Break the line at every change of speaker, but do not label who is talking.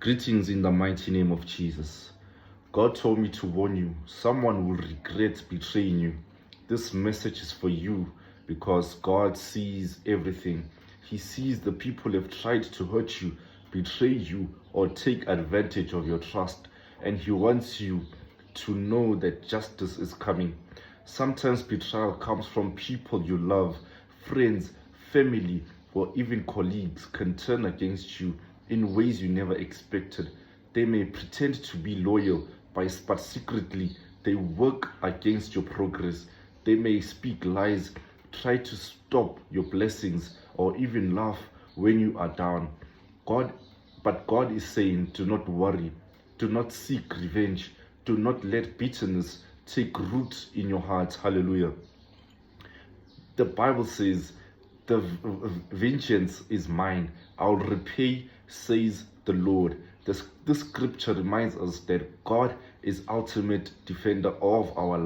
Greetings in the mighty name of Jesus. God told me to warn you, someone will regret betraying you. This message is for you because God sees everything. He sees the people have tried to hurt you, betray you, or take advantage of your trust. And He wants you to know that justice is coming. Sometimes betrayal comes from people you love, friends, family, or even colleagues can turn against you in ways you never expected. They may pretend to be loyal, but secretly they work against your progress. They may speak lies, try to stop your blessings, or even laugh when you are down. But God is saying, do not worry, do not seek revenge, do not let bitterness take root in your heart. Hallelujah. The Bible says, the vengeance is mine, I'll repay, says the Lord. This scripture reminds us that God is ultimate defender of our life.